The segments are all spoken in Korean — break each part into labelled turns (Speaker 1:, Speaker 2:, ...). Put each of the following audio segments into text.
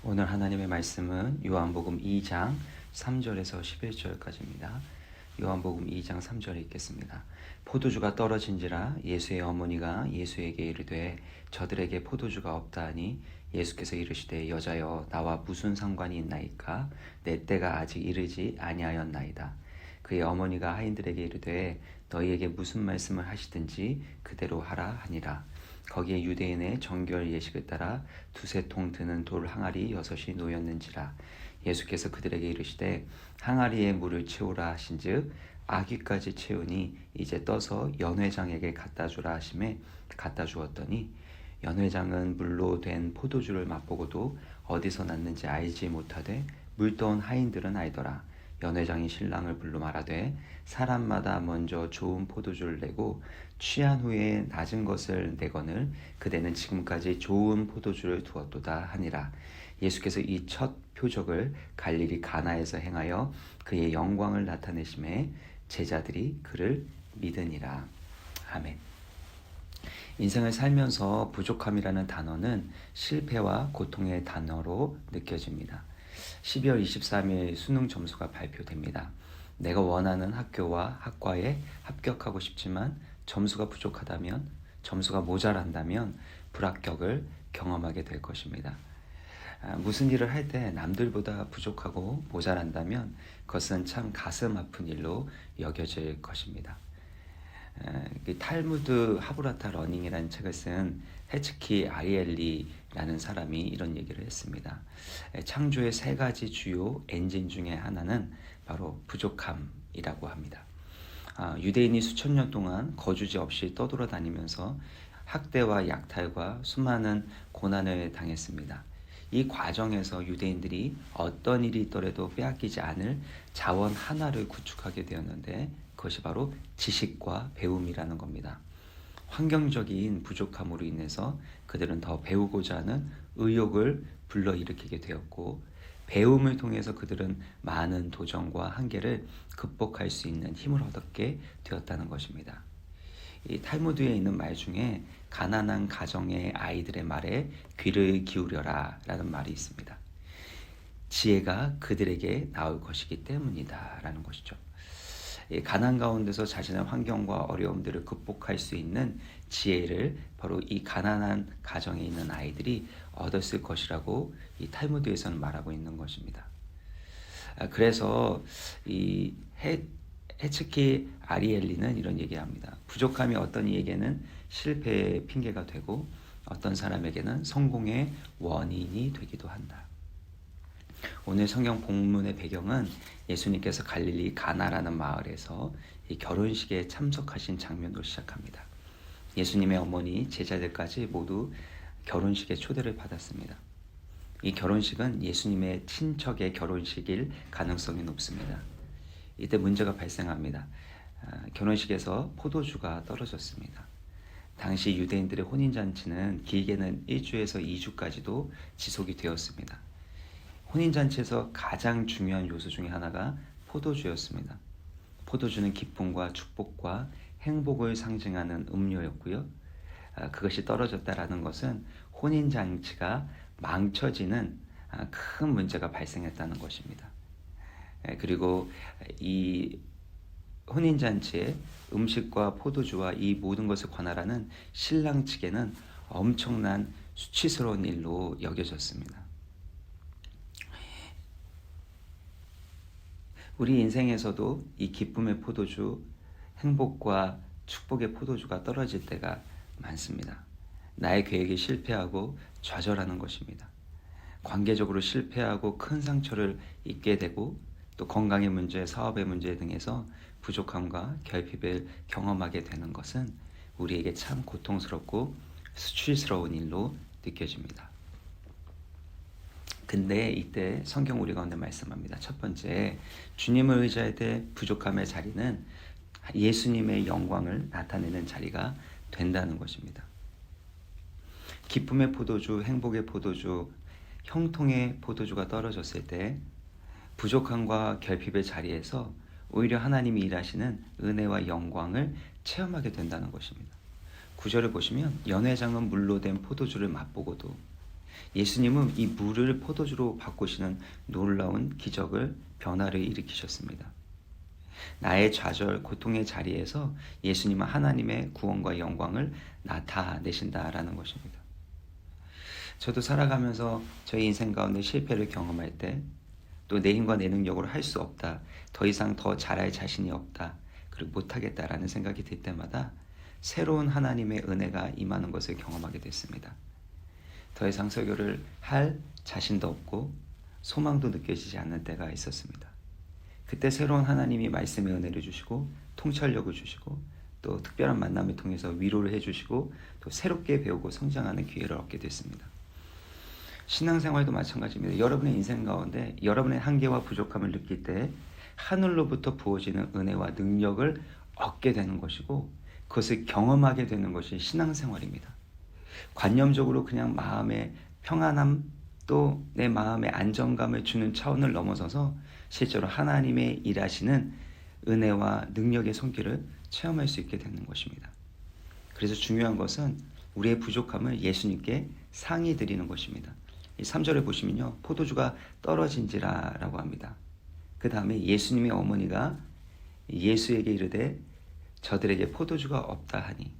Speaker 1: 오늘 하나님의 말씀은 요한복음 2장 3절에서 11절까지입니다. 요한복음 2장 3절에 읽겠습니다. 포도주가 떨어진지라 예수의 어머니가 예수에게 이르되 저들에게 포도주가 없다 하니 예수께서 이르시되 여자여 나와 무슨 상관이 있나이까 내 때가 아직 이르지 아니하였나이다. 그의 어머니가 하인들에게 이르되 너희에게 무슨 말씀을 하시든지 그대로 하라 하니라. 거기에 유대인의 정결 예식을 따라 두세 통 드는 돌 항아리 6이 놓였는지라. 예수께서 그들에게 이르시되 항아리에 물을 채우라 하신즉 아귀까지 채우니 이제 떠서 연회장에게 갖다 주라 하심에 갖다 주었더니 연회장은 물로 된 포도주를 맛보고도 어디서 났는지 알지 못하되 물떠온 하인들은 알더라. 연회장이 신랑을 불러 말하되 사람마다 먼저 좋은 포도주를 내고 취한 후에 낮은 것을 내거늘 그대는 지금까지 좋은 포도주를 두었도다 하니라. 예수께서 이 첫 표적을 갈릴리 가나에서 행하여 그의 영광을 나타내심에 제자들이 그를 믿으니라. 아멘. 인생을 살면서 부족함이라는 단어는 실패와 고통의 단어로 느껴집니다. 12월 23일 수능 점수가 발표됩니다. 내가 원하는 학교와 학과에 합격하고 싶지만 점수가 부족하다면, 점수가 모자란다면 불합격을 경험하게 될 것입니다. 무슨 일을 할 때 남들보다 부족하고 모자란다면 그것은 참 가슴 아픈 일로 여겨질 것입니다. 탈무드 하브라타 러닝이라는 책을 쓴 헤츠키 아리엘리라는 사람이 이런 얘기를 했습니다. 창조의 3가지 주요 엔진 중에 하나는 바로 부족함이라고 합니다. 유대인이 수천 년 동안 거주지 없이 떠돌아다니면서 학대와 약탈과 수많은 고난을 당했습니다. 이 과정에서 유대인들이 어떤 일이 있더라도 빼앗기지 않을 자원 하나를 구축하게 되었는데 그것이 바로 지식과 배움이라는 겁니다. 환경적인 부족함으로 인해서 그들은 더 배우고자 하는 의욕을 불러일으키게 되었고, 배움을 통해서 그들은 많은 도전과 한계를 극복할 수 있는 힘을 얻게 되었다는 것입니다. 이 탈무드에 있는 말 중에 가난한 가정의 아이들의 말에 귀를 기울여라 라는 말이 있습니다. 지혜가 그들에게 나올 것이기 때문이다 라는 것이죠. 가난 가운데서 자신의 환경과 어려움들을 극복할 수 있는 지혜를 바로 이 가난한 가정에 있는 아이들이 얻었을 것이라고 이 탈무드에서는 말하고 있는 것입니다. 그래서 이 헤츠키 아리엘리는 이런 얘기합니다. 부족함이 어떤 이에게는 실패의 핑계가 되고 어떤 사람에게는 성공의 원인이 되기도 한다. 오늘 성경 본문의 배경은 예수님께서 갈릴리 가나라는 마을에서 이 결혼식에 참석하신 장면으로 시작합니다. 예수님의 어머니, 제자들까지 모두 결혼식에 초대를 받았습니다. 이 결혼식은 예수님의 친척의 결혼식일 가능성이 높습니다. 이때 문제가 발생합니다. 결혼식에서 포도주가 떨어졌습니다. 당시 유대인들의 혼인잔치는 길게는 1주에서 2주까지도 지속이 되었습니다. 혼인잔치에서 가장 중요한 요소 중에 하나가 포도주였습니다. 포도주는 기쁨과 축복과 행복을 상징하는 음료였고요. 그것이 떨어졌다라는 것은 혼인잔치가 망쳐지는 큰 문제가 발생했다는 것입니다. 그리고 이 혼인잔치에 음식과 포도주와 이 모든 것을 관할하는 신랑 측에는 엄청난 수치스러운 일로 여겨졌습니다. 우리 인생에서도 이 기쁨의 포도주, 행복과 축복의 포도주가 떨어질 때가 많습니다. 나의 계획이 실패하고 좌절하는 것입니다. 관계적으로 실패하고 큰 상처를 입게 되고 또 건강의 문제, 사업의 문제 등에서 부족함과 결핍을 경험하게 되는 것은 우리에게 참 고통스럽고 수치스러운 일로 느껴집니다. 근데 이때 성경 우리 가운데 말씀합니다. 첫 번째, 주님을 의지할 때 부족함의 자리는 예수님의 영광을 나타내는 자리가 된다는 것입니다. 기쁨의 포도주, 행복의 포도주, 형통의 포도주가 떨어졌을 때 부족함과 결핍의 자리에서 오히려 하나님이 일하시는 은혜와 영광을 체험하게 된다는 것입니다. 9절을 보시면 연회장은 물로 된 포도주를 맛보고도 예수님은 이 물을 포도주로 바꾸시는 놀라운 기적을, 변화를 일으키셨습니다. 나의 좌절, 고통의 자리에서 예수님은 하나님의 구원과 영광을 나타내신다라는 것입니다. 저도 살아가면서 저희 인생 가운데 실패를 경험할 때, 또 내 힘과 내 능력으로 할 수 없다, 더 이상 더 잘할 자신이 없다, 그리고 못하겠다라는 생각이 들 때마다 새로운 하나님의 은혜가 임하는 것을 경험하게 됐습니다. 더 이상 설교를 할 자신도 없고 소망도 느껴지지 않는 때가 있었습니다. 그때 새로운 하나님이 말씀의 은혜를 주시고 통찰력을 주시고 또 특별한 만남을 통해서 위로를 해주시고 또 새롭게 배우고 성장하는 기회를 얻게 됐습니다. 신앙생활도 마찬가지입니다. 여러분의 인생 가운데 여러분의 한계와 부족함을 느낄 때 하늘로부터 부어지는 은혜와 능력을 얻게 되는 것이고, 그것을 경험하게 되는 것이 신앙생활입니다. 관념적으로 그냥 마음의 평안함, 또 내 마음의 안정감을 주는 차원을 넘어서서 실제로 하나님의 일하시는 은혜와 능력의 손길을 체험할 수 있게 되는 것입니다. 그래서 중요한 것은 우리의 부족함을 예수님께 상의 드리는 것입니다. 이 3절에 보시면요, 포도주가 떨어진지라 라고 합니다. 그 다음에 예수님의 어머니가 예수에게 이르되 저들에게 포도주가 없다 하니,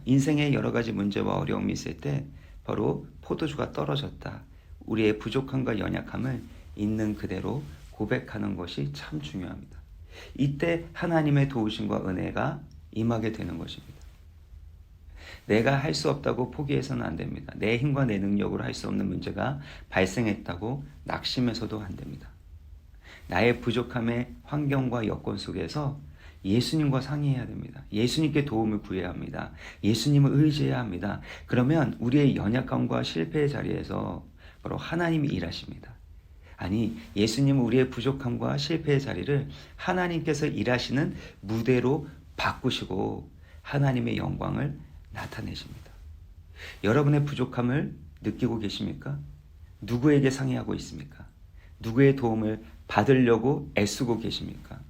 Speaker 1: 인생의 여러 가지 문제와 어려움이 있을 때 바로 포도주가 떨어졌다, 우리의 부족함과 연약함을 있는 그대로 고백하는 것이 참 중요합니다. 이때 하나님의 도우심과 은혜가 임하게 되는 것입니다. 내가 할 수 없다고 포기해서는 안 됩니다. 내 힘과 내 능력으로 할 수 없는 문제가 발생했다고 낙심해서도 안 됩니다. 나의 부족함의 환경과 여건 속에서 예수님과 상의해야 됩니다. 예수님께 도움을 구해야 합니다. 예수님을 의지해야 합니다. 그러면 우리의 연약함과 실패의 자리에서 바로 하나님이 일하십니다. 아니, 예수님은 우리의 부족함과 실패의 자리를 하나님께서 일하시는 무대로 바꾸시고 하나님의 영광을 나타내십니다. 여러분의 부족함을 느끼고 계십니까? 누구에게 상의하고 있습니까? 누구의 도움을 받으려고 애쓰고 계십니까?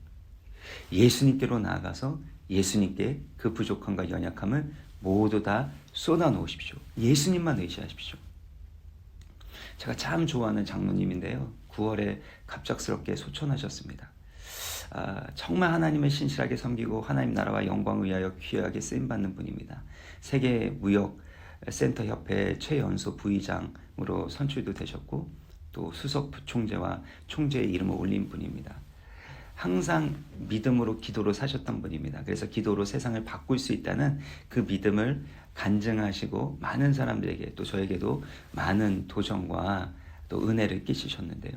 Speaker 1: 예수님께로 나아가서 예수님께 그 부족함과 연약함을 모두 다 쏟아 놓으십시오. 예수님만 의지하십시오. 제가 참 좋아하는 장로님인데요, 9월에 갑작스럽게 소천하셨습니다. 정말 하나님을 신실하게 섬기고 하나님 나라와 영광을 위하여 귀하게 쓰임받는 분입니다. 세계무역센터협회 최연소 부의장으로 선출도 되셨고 또 수석 부총재와 총재의 이름을 올린 분입니다. 항상 믿음으로 기도로 사셨던 분입니다. 그래서 기도로 세상을 바꿀 수 있다는 그 믿음을 간증하시고 많은 사람들에게, 또 저에게도 많은 도전과 또 은혜를 끼치셨는데요.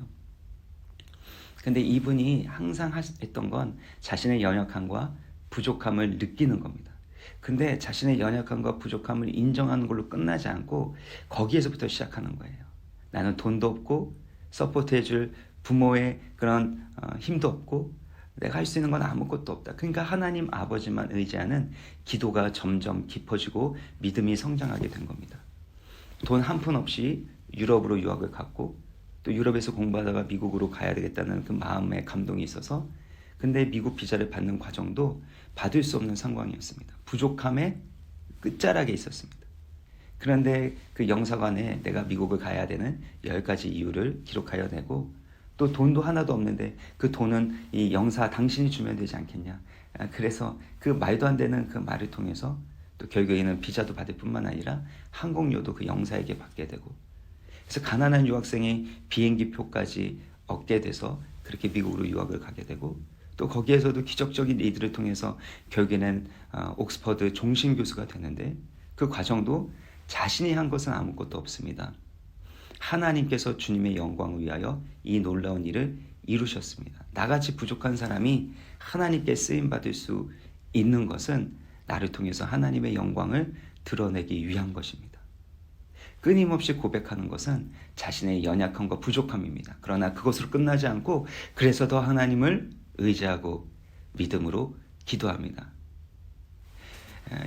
Speaker 1: 근데 이분이 항상 했던 건 자신의 연약함과 부족함을 느끼는 겁니다. 근데 자신의 연약함과 부족함을 인정하는 걸로 끝나지 않고 거기에서부터 시작하는 거예요. 나는 돈도 없고 서포트해줄 부모의 그런 힘도 없고 내가 할 수 있는 건 아무것도 없다. 그러니까 하나님 아버지만 의지하는 기도가 점점 깊어지고 믿음이 성장하게 된 겁니다. 돈 한 푼 없이 유럽으로 유학을 갔고 또 유럽에서 공부하다가 미국으로 가야 되겠다는 그 마음의 감동이 있어서, 근데 미국 비자를 받는 과정도 받을 수 없는 상황이었습니다. 부족함의 끝자락에 있었습니다. 그런데 그 영사관에 내가 미국을 가야 되는 10가지 이유를 기록하여 내고, 또 돈도 하나도 없는데 그 돈은 이 영사 당신이 주면 되지 않겠냐. 그래서 그 말도 안 되는 그 말을 통해서 또 결국에는 비자도 받을 뿐만 아니라 항공료도 그 영사에게 받게 되고, 그래서 가난한 유학생이 비행기표까지 얻게 돼서 그렇게 미국으로 유학을 가게 되고, 또 거기에서도 기적적인 일들을 통해서 결국에는 옥스퍼드 종신 교수가 되는데, 그 과정도 자신이 한 것은 아무것도 없습니다. 하나님께서 주님의 영광을 위하여 이 놀라운 일을 이루셨습니다. 나같이 부족한 사람이 하나님께 쓰임받을 수 있는 것은 나를 통해서 하나님의 영광을 드러내기 위한 것입니다. 끊임없이 고백하는 것은 자신의 연약함과 부족함입니다. 그러나 그것으로 끝나지 않고 그래서 더 하나님을 의지하고 믿음으로 기도합니다.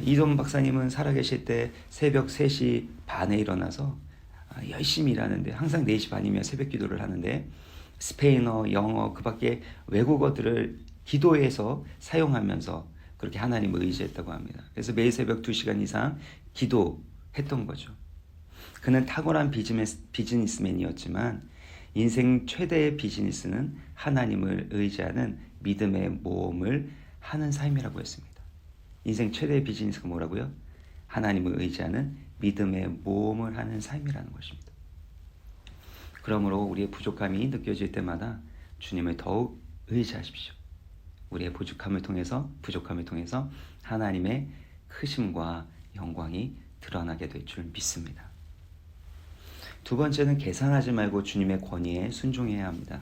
Speaker 1: 이돈 박사님은 살아계실 때 새벽 3시 반에 일어나서 열심히 일하는데, 항상 4시 반이면 새벽 기도를 하는데 스페인어, 영어, 그 밖에 외국어들을 기도해서 사용하면서 그렇게 하나님을 의지했다고 합니다. 그래서 매일 새벽 2시간 이상 기도했던 거죠. 그는 탁월한 비즈니스맨이었지만 인생 최대의 비즈니스는 하나님을 의지하는 믿음의 모험을 하는 삶이라고 했습니다. 인생 최대의 비즈니스가 뭐라고요? 하나님을 의지하는 믿음의 모험을 하는 삶이라는 것입니다. 그러므로 우리의 부족함이 느껴질 때마다 주님을 더욱 의지하십시오. 우리의 부족함을 통해서 하나님의 크심과 영광이 드러나게 될 줄 믿습니다. 두 번째는 계산하지 말고 주님의 권위에 순종해야 합니다.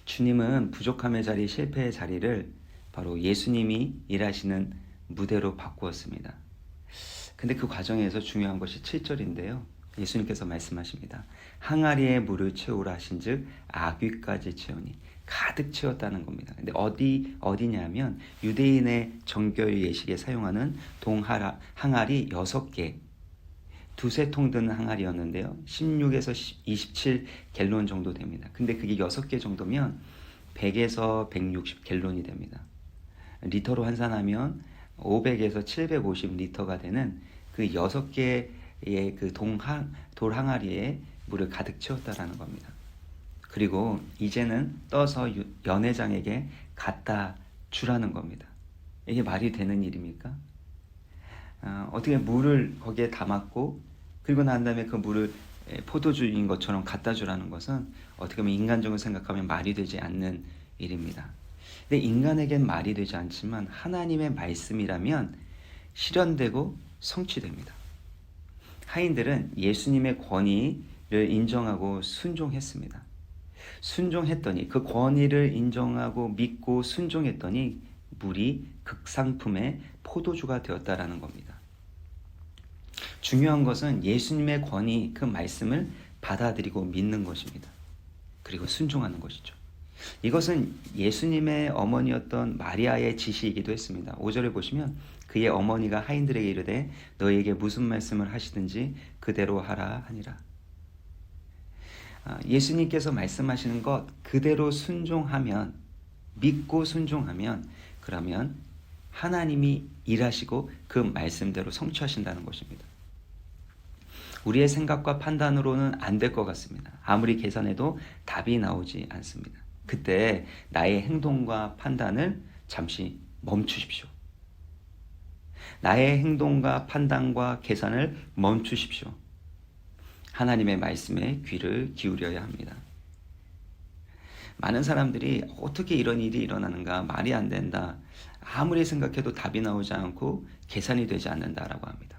Speaker 1: 주님은 부족함의 자리, 실패의 자리를 바로 예수님이 일하시는 무대로 바꾸었습니다. 근데 그 과정에서 중요한 것이 7절인데요. 예수님께서 말씀하십니다. 항아리에 물을 채우라 하신즉 아귀까지 채우니, 가득 채웠다는 겁니다. 근데 어디냐면 유대인의 정결 예식에 사용하는 항아리 6개, 두세 통 드는 항아리였는데요. 16에서 27 갤론 정도 됩니다. 근데 그게 6개 정도면 100에서 160 갤론이 됩니다. 리터로 환산하면 500에서 750 리터가 되는 그 6개의 그 돌 항아리에 물을 가득 채웠다라는 겁니다. 그리고 이제는 떠서 연회장에게 갖다 주라는 겁니다. 이게 말이 되는 일입니까? 어떻게 물을 거기에 담았고 그리고 난 다음에 그 물을 포도주인 것처럼 갖다 주라는 것은 어떻게 보면 인간적으로 생각하면 말이 되지 않는 일입니다. 근데 인간에겐 말이 되지 않지만 하나님의 말씀이라면 실현되고 성취됩니다. 하인들은 예수님의 권위를 인정하고 순종했습니다. 순종했더니, 그 권위를 인정하고 믿고 순종했더니 물이 극상품의 포도주가 되었다라는 겁니다. 중요한 것은 예수님의 권위, 그 말씀을 받아들이고 믿는 것입니다. 그리고 순종하는 것이죠. 이것은 예수님의 어머니였던 마리아의 지시이기도 했습니다. 5절에 보시면 그의 어머니가 하인들에게 이르되 너희에게 무슨 말씀을 하시든지 그대로 하라 하니라. 예수님께서 말씀하시는 것 그대로 순종하면, 믿고 순종하면, 그러면 하나님이 일하시고 그 말씀대로 성취하신다는 것입니다. 우리의 생각과 판단으로는 안 될 것 같습니다. 아무리 계산해도 답이 나오지 않습니다. 그때 나의 행동과 판단을 잠시 멈추십시오. 나의 행동과 판단과 계산을 멈추십시오. 하나님의 말씀에 귀를 기울여야 합니다. 많은 사람들이 어떻게 이런 일이 일어나는가, 말이 안 된다, 아무리 생각해도 답이 나오지 않고 계산이 되지 않는다라고 합니다.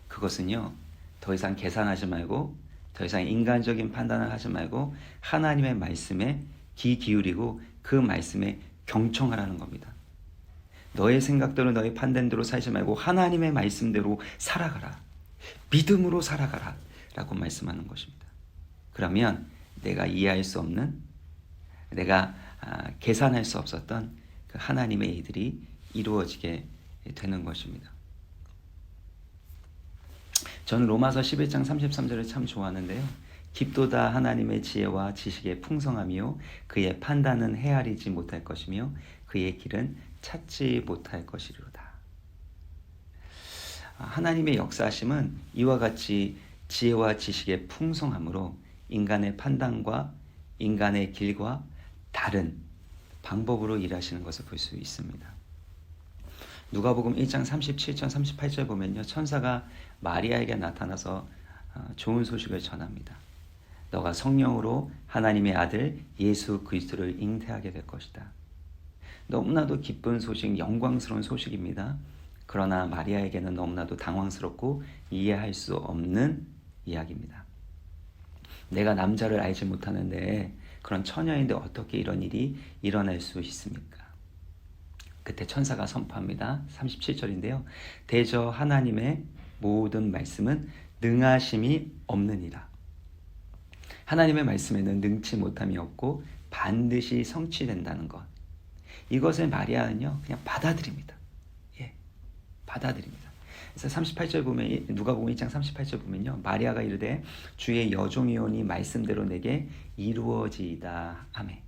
Speaker 1: 그것은요, 더 이상 계산하지 말고, 더 이상 인간적인 판단을 하지 말고 하나님의 말씀에 귀 기울이고 그 말씀에 경청하라는 겁니다. 너의 생각대로, 너의 판단대로 살지 말고 하나님의 말씀대로 살아가라, 믿음으로 살아가라 라고 말씀하는 것입니다. 그러면 내가 이해할 수 없는, 내가 계산할 수 없었던 그 하나님의 일들이 이루어지게 되는 것입니다. 저는 로마서 11장 33절을 참 좋아하는데요. 깊도다 하나님의 지혜와 지식의 풍성함이요 그의 판단은 헤아리지 못할 것이며 그의 길은 찾지 못할 것이로다. 하나님의 역사하심은 이와 같이 지혜와 지식의 풍성함으로 인간의 판단과 인간의 길과 다른 방법으로 일하시는 것을 볼 수 있습니다. 누가복음 1장 37절 38절 보면요, 천사가 마리아에게 나타나서 좋은 소식을 전합니다. 너가 성령으로 하나님의 아들 예수 그리스도를 잉태하게 될 것이다. 너무나도 기쁜 소식, 영광스러운 소식입니다. 그러나 마리아에게는 너무나도 당황스럽고 이해할 수 없는 이야기입니다. 내가 남자를 알지 못하는데, 그런 처녀인데 어떻게 이런 일이 일어날 수 있습니까? 그때 천사가 선포합니다. 37절인데요. 대저 하나님의 모든 말씀은 능하심이 없느니라. 하나님의 말씀에는 능치 못함이 없고 반드시 성취된다는 것. 이것을 마리아는요, 그냥 받아들입니다. 받아들입니다. 그래서 38절 보면, 누가복음 1장 38절 보면요, 마리아가 이르되 주의 여종이오니 말씀대로 내게 이루어지이다 하매.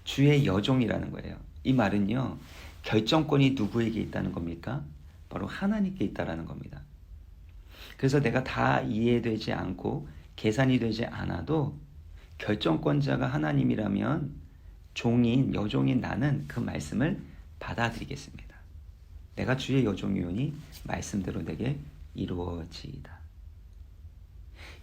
Speaker 1: 주의 여종이라는 거예요. 이 말은요, 결정권이 누구에게 있다는 겁니까? 바로 하나님께 있다라는 겁니다. 그래서 내가 다 이해되지 않고 계산이 되지 않아도 결정권자가 하나님이라면 종인 여종인 나는 그 말씀을 받아들이겠습니다. 내가 주의 여종이오니 말씀대로 내게 이루어지이다.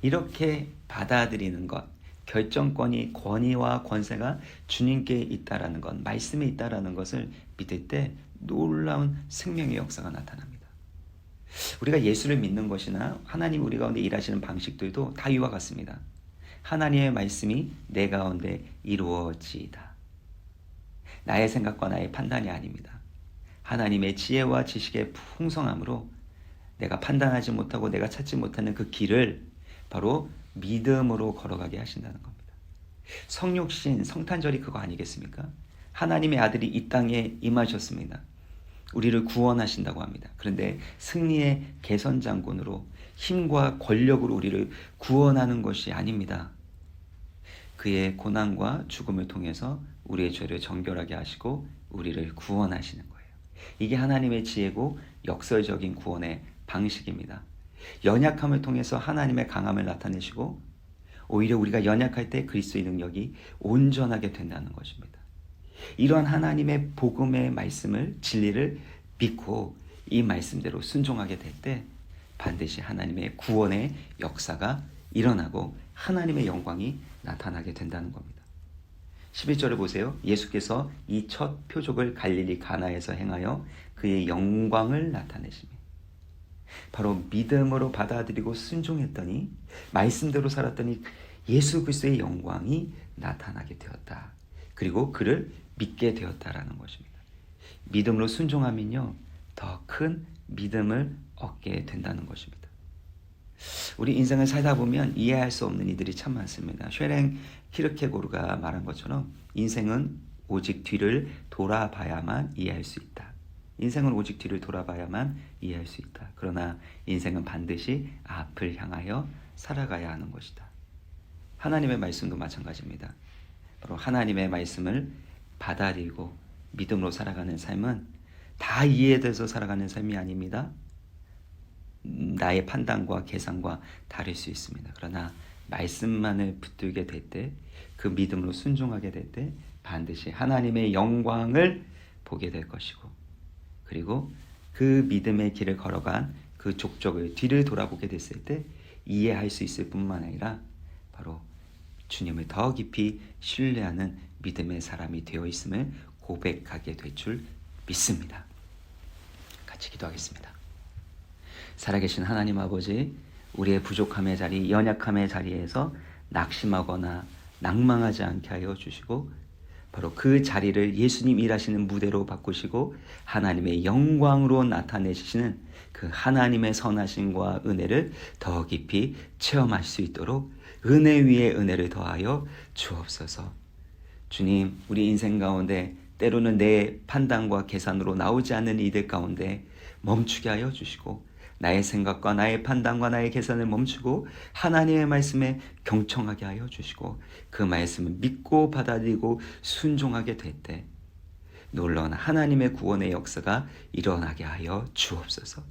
Speaker 1: 이렇게 받아들이는 것, 결정권이 권위와 권세가 주님께 있다라는 것, 말씀에 있다라는 것을 믿을 때 놀라운 생명의 역사가 나타납니다. 우리가 예수를 믿는 것이나 하나님 우리 가운데 일하시는 방식들도 다 이와 같습니다. 하나님의 말씀이 내 가운데 이루어지이다. 나의 생각과 나의 판단이 아닙니다. 하나님의 지혜와 지식의 풍성함으로 내가 판단하지 못하고 내가 찾지 못하는 그 길을 바로 믿음으로 걸어가게 하신다는 겁니다. 성육신, 성탄절이 그거 아니겠습니까? 하나님의 아들이 이 땅에 임하셨습니다. 우리를 구원하신다고 합니다. 그런데 승리의 개선장군으로 힘과 권력으로 우리를 구원하는 것이 아닙니다. 그의 고난과 죽음을 통해서 우리의 죄를 정결하게 하시고 우리를 구원하시는 거예요. 이게 하나님의 지혜고 역설적인 구원의 방식입니다. 연약함을 통해서 하나님의 강함을 나타내시고 오히려 우리가 연약할 때 그리스도의 능력이 온전하게 된다는 것입니다. 이러한 하나님의 복음의 말씀을 진리를 믿고 이 말씀대로 순종하게 될 때 반드시 하나님의 구원의 역사가 일어나고 하나님의 영광이 나타나게 된다는 겁니다. 11절을 보세요. 예수께서 이 첫 표적을 갈릴리 가나에서 행하여 그의 영광을 나타내시며 바로 믿음으로 받아들이고 순종했더니 말씀대로 살았더니 예수 그리스도의 영광이 나타나게 되었다. 그리고 그를 믿게 되었다라는 것입니다. 믿음으로 순종하면요 더 큰 믿음을 얻게 된다는 것입니다. 우리 인생을 살다 보면 이해할 수 없는 이들이 참 많습니다. 쉐랭 키르케고르가 말한 것처럼 인생은 오직 뒤를 돌아봐야만 이해할 수 있다. 인생은 오직 뒤를 돌아봐야만 이해할 수 있다. 그러나 인생은 반드시 앞을 향하여 살아가야 하는 것이다. 하나님의 말씀도 마찬가지입니다. 바로 하나님의 말씀을 받아들이고 믿음으로 살아가는 삶은 다 이해돼서 살아가는 삶이 아닙니다. 나의 판단과 계산과 다를 수 있습니다. 그러나 말씀만을 붙들게 될 때, 그 믿음으로 순종하게 될 때 반드시 하나님의 영광을 보게 될 것이고, 그리고 그 믿음의 길을 걸어간 그 족적을 뒤를 돌아보게 됐을 때 이해할 수 있을 뿐만 아니라 바로 주님을 더 깊이 신뢰하는 믿음의 사람이 되어 있음을 고백하게 될 줄 믿습니다. 같이 기도하겠습니다. 살아계신 하나님 아버지, 우리의 부족함의 자리, 연약함의 자리에서 낙심하거나 낭망하지 않게 하여 주시고 바로 그 자리를 예수님 일하시는 무대로 바꾸시고 하나님의 영광으로 나타내시는 그 하나님의 선하심과 은혜를 더 깊이 체험할 수 있도록 은혜 위에 은혜를 더하여 주옵소서. 주님, 우리 인생 가운데 때로는 내 판단과 계산으로 나오지 않는 이들 가운데 멈추게 하여 주시고 나의 생각과 나의 판단과 나의 계산을 멈추고 하나님의 말씀에 경청하게 하여 주시고 그 말씀을 믿고 받아들이고 순종하게 될 때 놀라운 하나님의 구원의 역사가 일어나게 하여 주옵소서.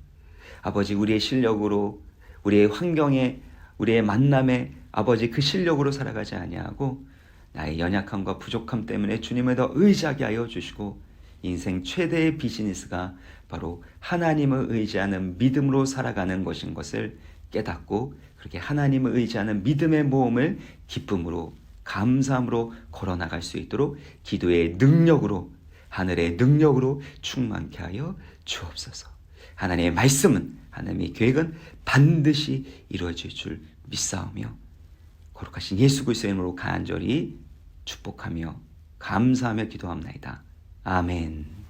Speaker 1: 아버지, 우리의 실력으로 우리의 환경에 우리의 만남에 아버지 그 실력으로 살아가지 아니하고 나의 연약함과 부족함 때문에 주님을 더 의지하게 하여 주시고 인생 최대의 비즈니스가 바로 하나님을 의지하는 믿음으로 살아가는 것인 것을 깨닫고 그렇게 하나님을 의지하는 믿음의 모험을 기쁨으로 감사함으로 걸어나갈 수 있도록 기도의 능력으로 하늘의 능력으로 충만케 하여 주옵소서. 하나님의 말씀은 하나님의 계획은 반드시 이루어질 줄 믿사오며 거룩하신 예수 그리스도의 이름으로 간절히 축복하며 감사하며 기도합나이다. 아멘.